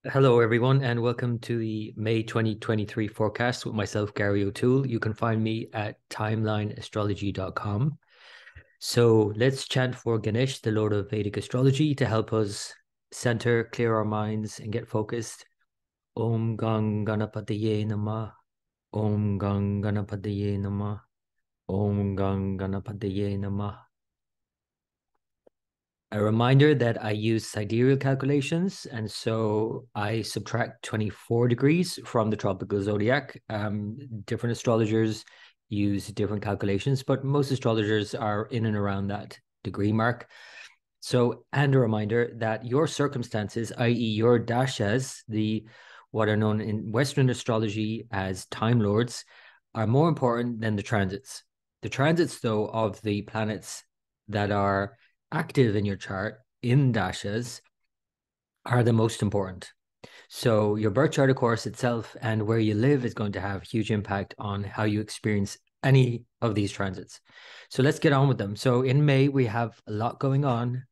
Hello, everyone, and welcome to the May 2023 forecast with myself, Gary O'Toole. You can find me at timelineastrology.com. So let's chant for Ganesh, the Lord of Vedic astrology, to help us center, clear our minds, and get focused. Om Gang Ganapataye Namah. Om Gang Ganapataye Namah. Om Gang Ganapataye Namah. A reminder that I use sidereal calculations, and so I subtract 24 degrees from the tropical zodiac. Different astrologers use different calculations, but most astrologers are in and around that degree mark. So, and a reminder that your circumstances, i.e., your dashas, what are known in Western astrology as time lords, are more important than the transits. The transits, though, of the planets that are active in your chart in dashas are the most important. So your birth chart, of course, itself and where you live is going to have huge impact on how you experience any of these transits. So let's get on with them. So in May, we have a lot going on,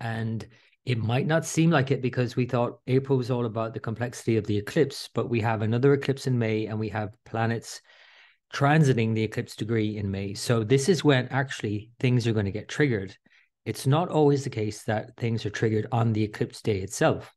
and it might not seem like it because we thought April was all about the complexity of the eclipse, but we have another eclipse in May and we have planets transiting the eclipse degree in May. So this is when actually things are going to get triggered. It's not always the case that things are triggered on the eclipse day itself.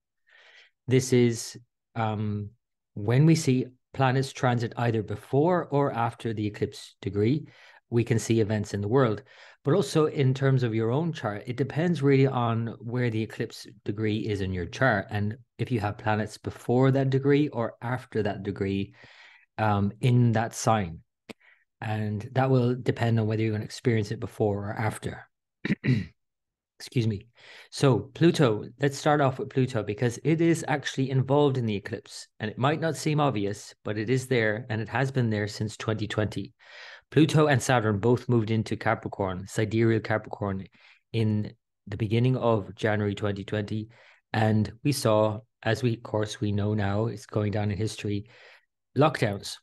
This is when we see planets transit either before or after the eclipse degree, we can see events in the world. But also in terms of your own chart, it depends really on where the eclipse degree is in your chart. And if you have planets before that degree or after that degree in that sign. And that will depend on whether you're going to experience it before or after. Excuse me. So Pluto, let's start off with Pluto because it is actually involved in the eclipse and it might not seem obvious, but it is there and it has been there since 2020. Pluto and Saturn both moved into Capricorn, sidereal Capricorn, in the beginning of January 2020. And we saw, as we, of course, we know now, it's going down in history, lockdowns.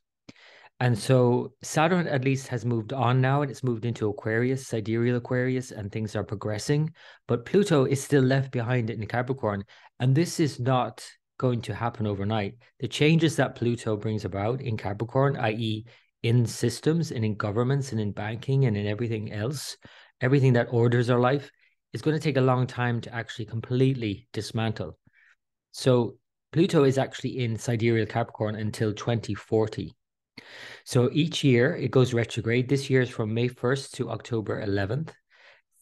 And so Saturn at least has moved on now and it's moved into Aquarius, sidereal Aquarius, and things are progressing. But Pluto is still left behind in Capricorn. And this is not going to happen overnight. The changes that Pluto brings about in Capricorn, i.e., in systems and in governments and in banking and in everything else, everything that orders our life, is going to take a long time to actually completely dismantle. So Pluto is actually in sidereal Capricorn until 2040. So each year it goes retrograde. This year is from May 1st to October 11th,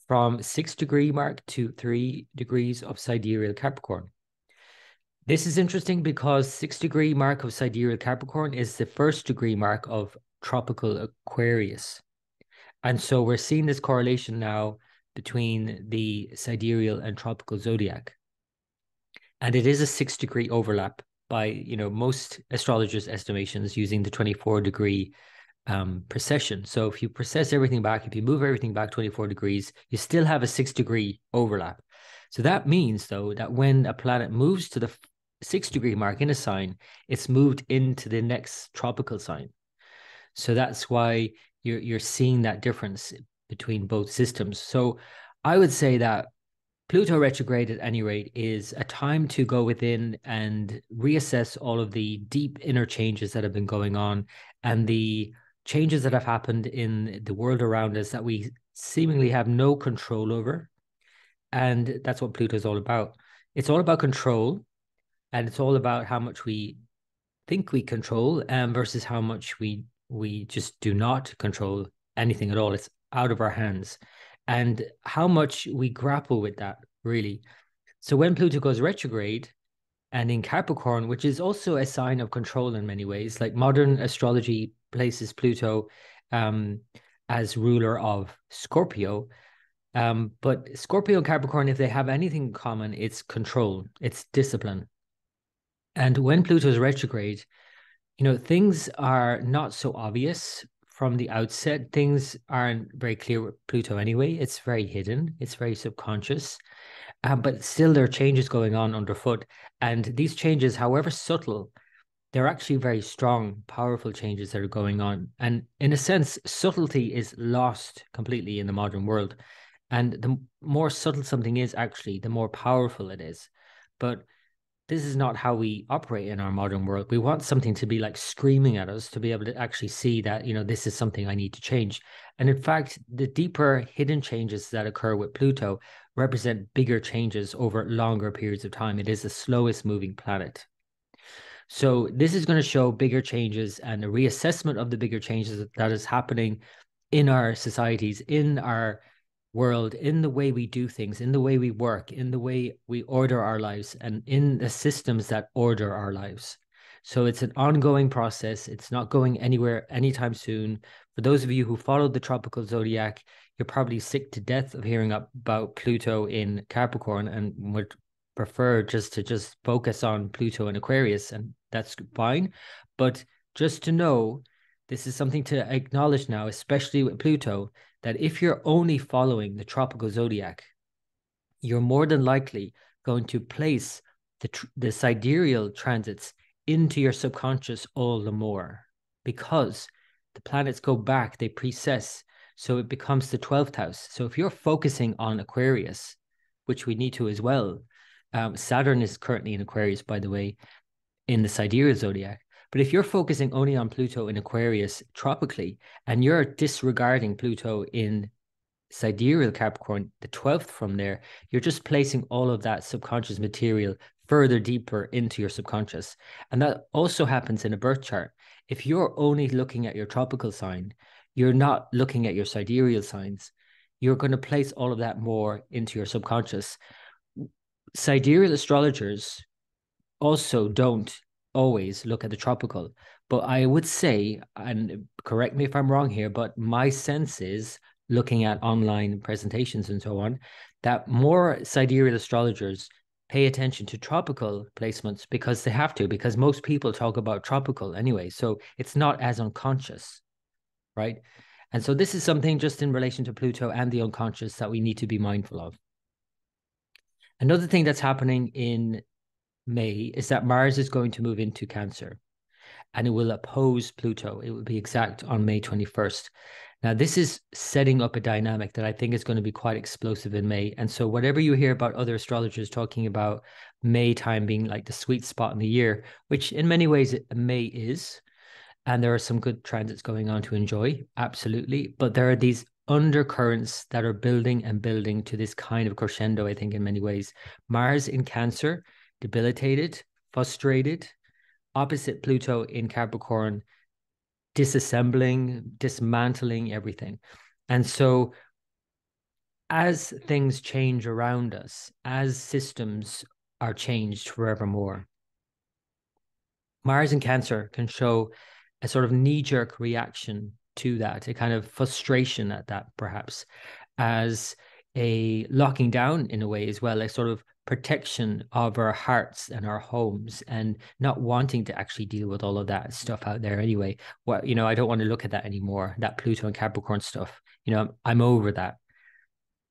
from 6 degree mark to 3 degrees of sidereal Capricorn. This is interesting because 6 degree mark of sidereal Capricorn is the first degree mark of tropical Aquarius. And so we're seeing this correlation now between the sidereal and tropical zodiac. And it is a 6 degree overlap by most astrologers' estimations using the 24 degree precession. So if you precess everything back, if you move everything back 24 degrees, you still have a 6 degree overlap. So that means, though, that when a planet moves to the 6 degree mark in a sign, it's moved into the next tropical sign. So that's why you're seeing that difference between both systems. So I would say that Pluto retrograde, at any rate, is a time to go within and reassess all of the deep inner changes that have been going on and the changes that have happened in the world around us that we seemingly have no control over. And that's what Pluto is all about. It's all about control, and it's all about how much we think we control versus how much we just do not control anything at all. It's out of our hands. And how much we grapple with that, really. So when Pluto goes retrograde and in Capricorn, which is also a sign of control in many ways, like modern astrology places Pluto as ruler of Scorpio. But Scorpio and Capricorn, if they have anything in common, it's control, it's discipline. And when Pluto is retrograde, things are not so obvious from the outset. Things aren't very clear with Pluto anyway. It's very hidden, it's very subconscious. But still, there are changes going on underfoot. And these changes, however subtle, they're actually very strong, powerful changes that are going on. And in a sense, subtlety is lost completely in the modern world. And the more subtle something is, actually, the more powerful it is. But this is not how we operate in our modern world. We want something to be like screaming at us to be able to actually see that, this is something I need to change. And in fact, the deeper hidden changes that occur with Pluto represent bigger changes over longer periods of time. It is the slowest moving planet. So this is going to show bigger changes and a reassessment of the bigger changes that is happening in our societies, in our world, in the way we do things, in the way we work, in the way we order our lives, and in the systems that order our lives. So it's an ongoing process. It's not going anywhere anytime soon. For those of you who followed the tropical zodiac, you're probably sick to death of hearing about Pluto in Capricorn and would prefer just to focus on Pluto in Aquarius, and that's fine. But just to know, this is something to acknowledge now, especially with Pluto, that if you're only following the tropical zodiac, you're more than likely going to place the sidereal transits into your subconscious all the more, because the planets go back, they precess, so it becomes the 12th house. So if you're focusing on Aquarius, which we need to as well, Saturn is currently in Aquarius, by the way, in the sidereal zodiac. But if you're focusing only on Pluto in Aquarius tropically, and you're disregarding Pluto in sidereal Capricorn, the 12th from there, you're just placing all of that subconscious material further deeper into your subconscious. And that also happens in a birth chart. If you're only looking at your tropical sign, you're not looking at your sidereal signs. You're going to place all of that more into your subconscious. Sidereal astrologers also don't always look at the tropical, but I would say, and correct me if I'm wrong here, but my sense is, looking at online presentations and so on, that more sidereal astrologers pay attention to tropical placements because they have to, because most people talk about tropical anyway. So it's not as unconscious, right? And so this is something just in relation to Pluto and the unconscious that we need to be mindful of. Another thing that's happening in May is that Mars is going to move into Cancer, and it will oppose Pluto. It will be exact on May 21st. Now, this is setting up a dynamic that I think is going to be quite explosive in May. And so whatever you hear about other astrologers talking about May time being like the sweet spot in the year, which in many ways May is, and there are some good transits going on to enjoy, absolutely. But there are these undercurrents that are building and building to this kind of crescendo, I think, in many ways. Mars in Cancer, debilitated, frustrated, opposite Pluto in Capricorn, disassembling, dismantling everything. And so as things change around us, as systems are changed forevermore, Mars in Cancer can show a sort of knee-jerk reaction to that, a kind of frustration at that, perhaps, as a locking down in a way as well, a sort of protection of our hearts and our homes, and not wanting to actually deal with all of that stuff out there anyway. Well, I don't want to look at that anymore, that Pluto and Capricorn stuff. I'm over that.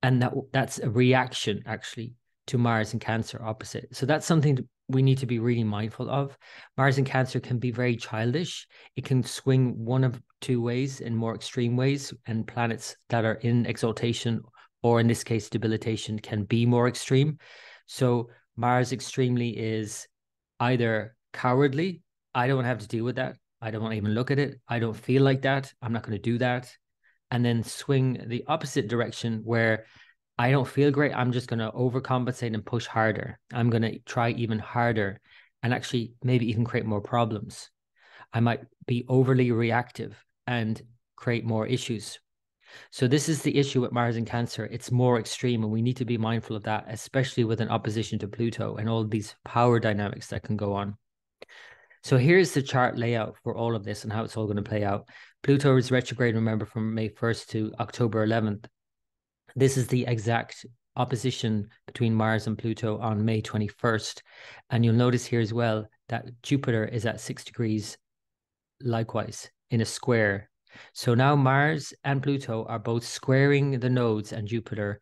And that's a reaction actually to Mars and Cancer opposite. So that's something we need to be really mindful of. Mars and Cancer can be very childish. It can swing one of two ways, in more extreme ways, and planets that are in exaltation, or in this case debilitation, can be more extreme. So Mars extremely is either cowardly, I don't have to deal with that, I don't want to even look at it, I don't feel like that, I'm not going to do that. And then swing the opposite direction where I don't feel great, I'm just going to overcompensate and push harder. I'm going to try even harder and actually maybe even create more problems. I might be overly reactive and create more issues. So this is the issue with Mars and Cancer. It's more extreme, and we need to be mindful of that, especially with an opposition to Pluto and all these power dynamics that can go on. So here's the chart layout for all of this and how it's all going to play out. Pluto is retrograde, remember, from May 1st to October 11th. This is the exact opposition between Mars and Pluto on May 21st. And you'll notice here as well that Jupiter is at 6 degrees, likewise, in a square. So now Mars and Pluto are both squaring the nodes and Jupiter,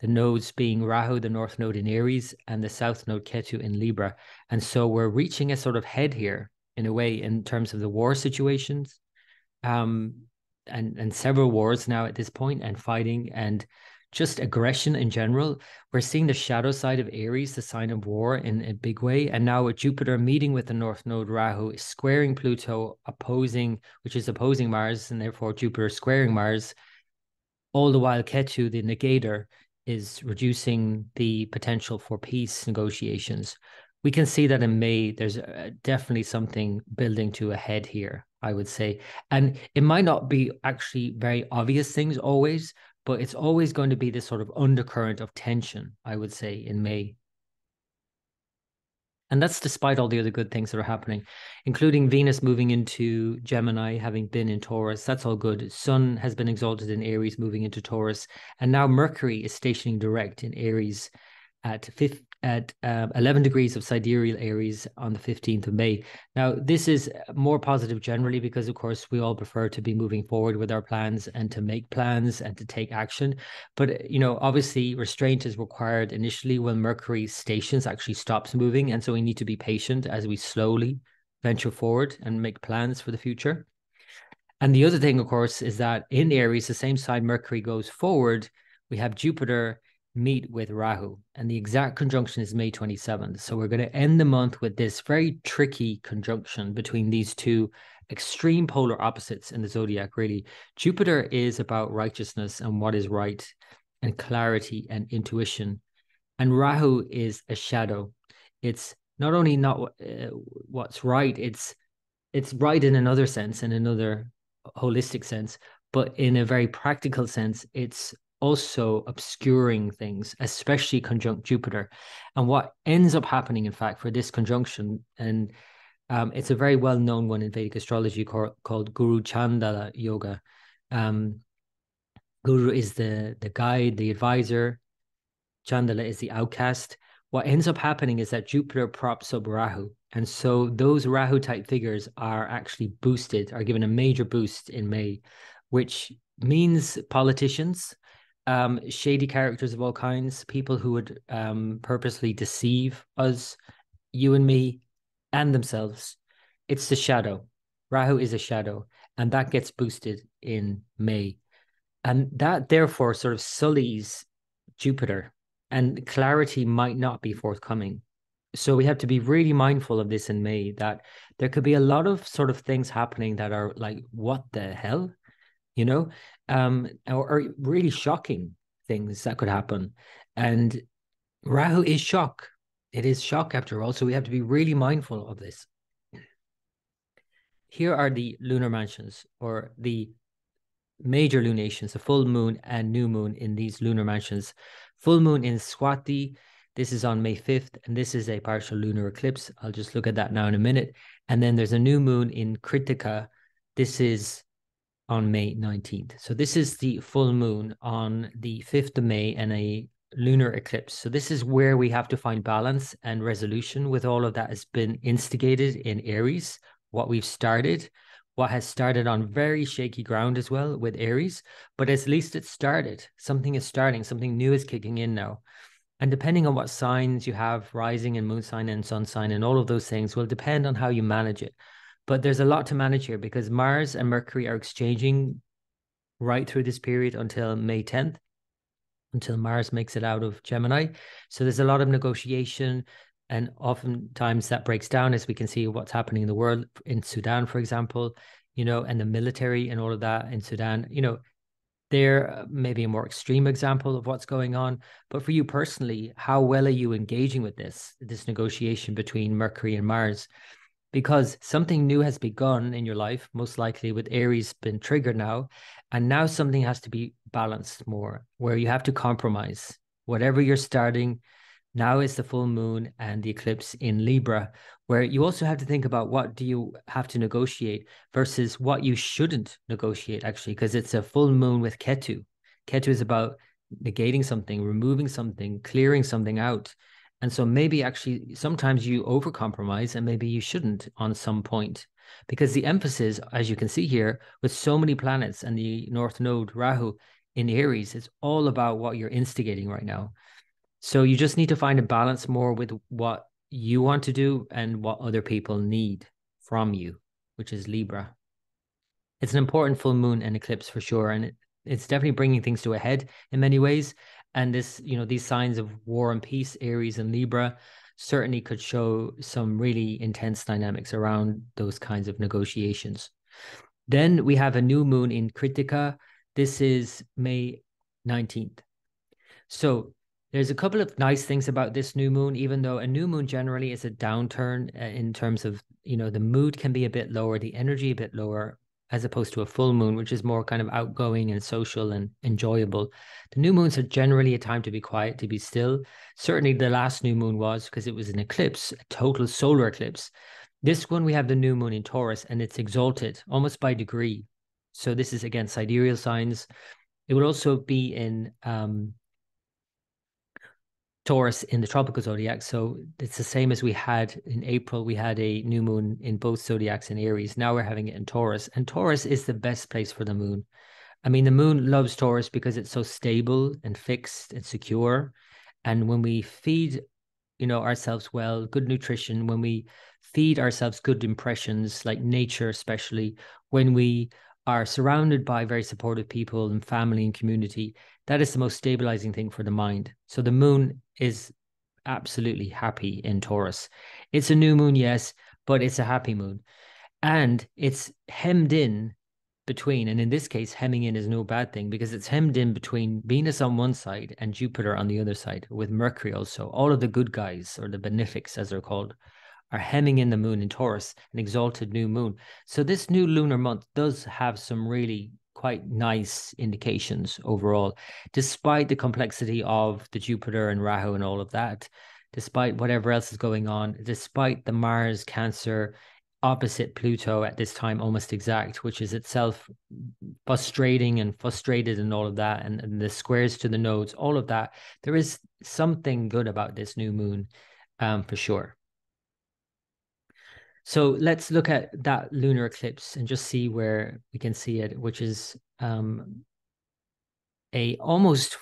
the nodes being Rahu, the north node in Aries, and the south node Ketu in Libra. And so we're reaching a sort of head here, in a way, in terms of the war situations, and several wars now at this point, and fighting and just aggression in general. We're seeing the shadow side of Aries, the sign of war, in a big way. And now with Jupiter meeting with the North Node Rahu, squaring Pluto, which is opposing Mars, and therefore Jupiter squaring Mars, all the while Ketu, the negator, is reducing the potential for peace negotiations. We can see that in May, there's definitely something building to a head here, I would say. And it might not be actually very obvious things always, but it's always going to be this sort of undercurrent of tension, I would say, in May. And that's despite all the other good things that are happening, including Venus moving into Gemini, having been in Taurus. That's all good. Sun has been exalted in Aries, moving into Taurus. And now Mercury is stationing direct in Aries at 11 degrees of sidereal Aries on the 15th of May. Now, this is more positive generally because, of course, we all prefer to be moving forward with our plans and to make plans and to take action. But, obviously restraint is required initially when Mercury stations actually stops moving. And so we need to be patient as we slowly venture forward and make plans for the future. And the other thing, of course, is that in Aries, the same side Mercury goes forward, we have Jupiter meet with Rahu, and the exact conjunction is May 27th. So we're going to end the month with this very tricky conjunction between these two extreme polar opposites in the zodiac, really. Jupiter is about righteousness and what is right, and clarity and intuition. And Rahu is a shadow. It's not only not what's right, it's right in another sense, in another holistic sense, but in a very practical sense, it's also obscuring things, especially conjunct Jupiter. And what ends up happening, in fact, for this conjunction, and it's a very well-known one in Vedic astrology called Guru Chandala Yoga. Guru is the guide, the advisor. Chandala is the outcast. What ends up happening is that Jupiter props up Rahu. And so those Rahu type figures are actually are given a major boost in May, which means politicians, shady characters of all kinds, people who would purposely deceive us, you and me, and themselves. It's the shadow. Rahu is a shadow, and that gets boosted in May. And that therefore sort of sullies Jupiter, and clarity might not be forthcoming. So we have to be really mindful of this in May, that there could be a lot of sort of things happening that are like, what the hell? Or really shocking things that could happen. And Rahu is shock. It is shock after all. So we have to be really mindful of this. Here are the lunar mansions, or the major lunations, the full moon and new moon in these lunar mansions. Full moon in Swati. This is on May 5th, and this is a partial lunar eclipse. I'll just look at that now in a minute. And then there's a new moon in Kritika. This is on May 19th. So this is the full moon on the 5th of May and a lunar eclipse. So this is where we have to find balance and resolution with all of that has been instigated in Aries, what we've started, what has started on very shaky ground as well with Aries, but at least it started. Something is starting, something new is kicking in now. And depending on what signs you have, rising and moon sign and sun sign and all of those things will depend on how you manage it. But there's a lot to manage here because Mars and Mercury are exchanging right through this period until May 10th, until Mars makes it out of Gemini. So there's a lot of negotiation, and oftentimes that breaks down, as we can see what's happening in the world, in Sudan, for example, and the military and all of that in Sudan, they're maybe a more extreme example of what's going on. But for you personally, how well are you engaging with this negotiation between Mercury and Mars? Because something new has begun in your life, most likely with Aries been triggered now. And now something has to be balanced more, where you have to compromise. Whatever you're starting, now is the full moon and the eclipse in Libra, where you also have to think about what do you have to negotiate versus what you shouldn't negotiate, actually, because it's a full moon with Ketu. Ketu is about negating something, removing something, clearing something out. And so maybe actually sometimes you overcompromise and maybe you shouldn't on some point, because the emphasis, as you can see here, with so many planets and the North Node Rahu in Aries, is all about what you're instigating right now. So you just need to find a balance more with what you want to do and what other people need from you, which is Libra. It's an important full moon and eclipse for sure. And it's definitely bringing things to a head in many ways. And this, these signs of war and peace, Aries and Libra, certainly could show some really intense dynamics around those kinds of negotiations. Then we have a new moon in Kritika. This is May 19th. So there's a couple of nice things about this new moon, even though a new moon generally is a downturn in terms of, the mood can be a bit lower, the energy a bit lower, as opposed to a full moon, which is more kind of outgoing and social and enjoyable. The new moons are generally a time to be quiet, to be still. Certainly the last new moon was, because it was an eclipse, a total solar eclipse. This one, we have the new moon in Taurus, and it's exalted almost by degree. So this is, again, sidereal signs. It will also be in Taurus in the tropical zodiac. So it's the same as we had in April. We had a new moon in both zodiacs in Aries. Now we're having it in Taurus. And Taurus is the best place for the moon. I mean, the moon loves Taurus because it's so stable and fixed and secure. And when we feed, ourselves well, good nutrition, when we feed ourselves good impressions, like nature, especially when we are surrounded by very supportive people and family and community, that is the most stabilizing thing for the mind. So the moon is absolutely happy in Taurus. It's a new moon, yes, but it's a happy moon. And it's hemmed in between, and in this case, hemming in is no bad thing because it's hemmed in between Venus on one side and Jupiter on the other side, with Mercury also. All of the good guys, or the benefics as they're called, are hemming in the moon in Taurus, an exalted new moon. So this new lunar month does have some really quite nice indications overall, despite the complexity of the Jupiter and Rahu and all of that, despite whatever else is going on, despite the Mars Cancer opposite Pluto at this time, almost exact, which is itself frustrating and frustrated and all of that, and the squares to the nodes, all of that. There is something good about this new moon, for sure. So let's look at that lunar eclipse and just see where we can see it, which is a almost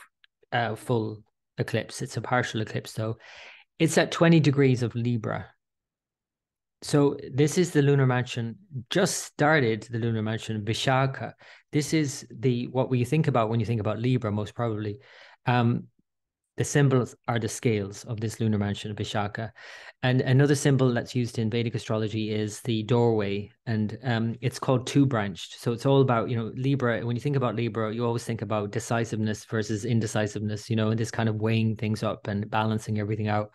full eclipse. It's a partial eclipse, though. It's at 20 degrees of Libra. So this is the lunar mansion, just started the lunar mansion, Vishaka. This is what we think about when you think about Libra, most probably. The symbols are the scales of this lunar mansion, Vishaka. And another symbol that's used in Vedic astrology is the doorway, and it's called two-branched. So it's all about, Libra. When you think about Libra, you always think about decisiveness versus indecisiveness, and this kind of weighing things up and balancing everything out.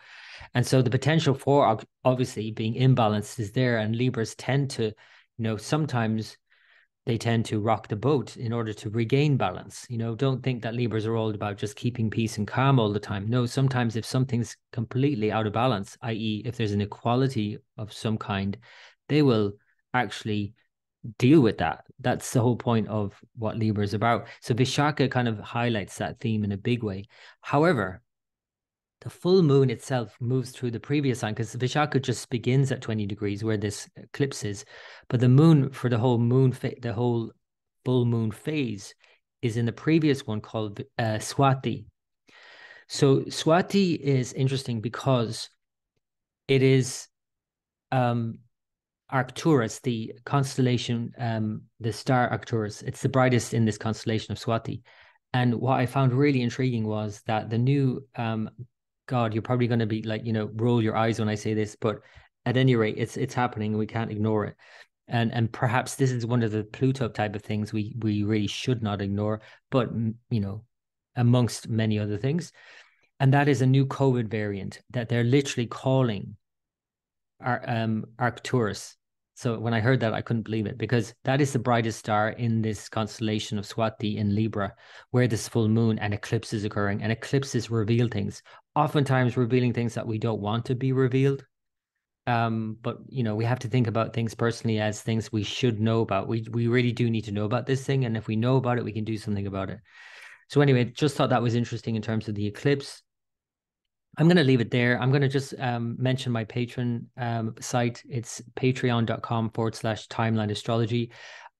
And so the potential for obviously being imbalanced is there, and Libras tend to, sometimes they tend to rock the boat in order to regain balance. Don't think that Libras are all about just keeping peace and calm all the time. No, sometimes if something's completely out of balance, i.e., if there's an equality of some kind, they will actually deal with that. That's the whole point of what Libra is about. So Vishaka kind of highlights that theme in a big way. However, the full moon itself moves through the previous sign, because Vishaka just begins at 20 degrees where this eclipse is. But the moon for the whole the whole full moon phase is in the previous one called Swati. So Swati is interesting because it is Arcturus, the constellation, the star Arcturus. It's the brightest in this constellation of Swati. And what I found really intriguing was that the new God, you're probably going to be like, roll your eyes when I say this, but at any rate, it's happening and we can't ignore it. And perhaps this is one of the Pluto type of things we really should not ignore, but amongst many other things. And that is a new COVID variant that they're literally calling Arcturus. So when I heard that, I couldn't believe it, because that is the brightest star in this constellation of Swati in Libra, where this full moon and eclipse is occurring. And eclipses reveal things, oftentimes revealing things that we don't want to be revealed. But we have to think about things personally as things we should know about. We really do need to know about this thing, and if we know about it, we can do something about it. So anyway, just thought that was interesting in terms of the eclipse. I'm going to leave it there. I'm going to just mention my Patreon site. It's patreon.com/timeline astrology.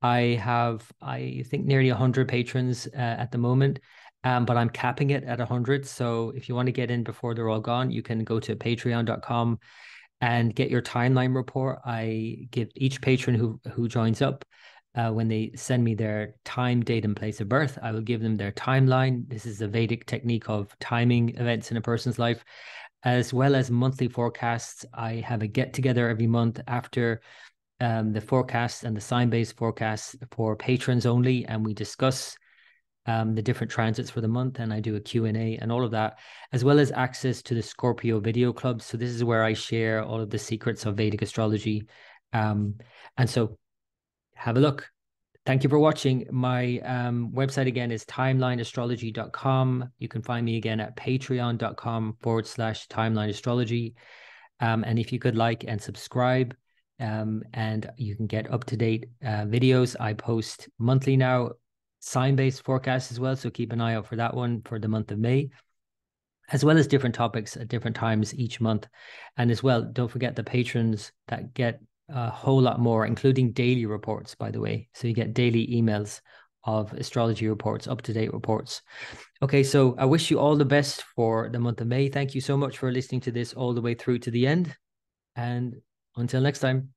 I have, I think, nearly 100 patrons at the moment, but I'm capping it at 100. So if you want to get in before they're all gone, you can go to patreon.com and get your timeline report. I give each patron who joins up when they send me their time, date, and place of birth, I will give them their timeline. This is a Vedic technique of timing events in a person's life, as well as monthly forecasts. I have a get together every month after the forecasts and the sign-based forecasts for patrons only, and we discuss the different transits for the month, and I do a Q&A and all of that, as well as access to the Scorpio video club. So this is where I share all of the secrets of Vedic astrology. And so have a look. Thank you for watching. My website again is timelineastrology.com. You can find me again at patreon.com/timelineastrology. And if you could like and subscribe, and you can get up-to-date videos. I post monthly now, sign-based forecasts as well. So keep an eye out for that one for the month of May, as well as different topics at different times each month. And as well, don't forget the patrons that get a whole lot more, including daily reports, by the way. So you get daily emails of astrology reports, up-to-date reports. Okay, so I wish you all the best for the month of May. Thank you so much for listening to this all the way through to the end. And until next time.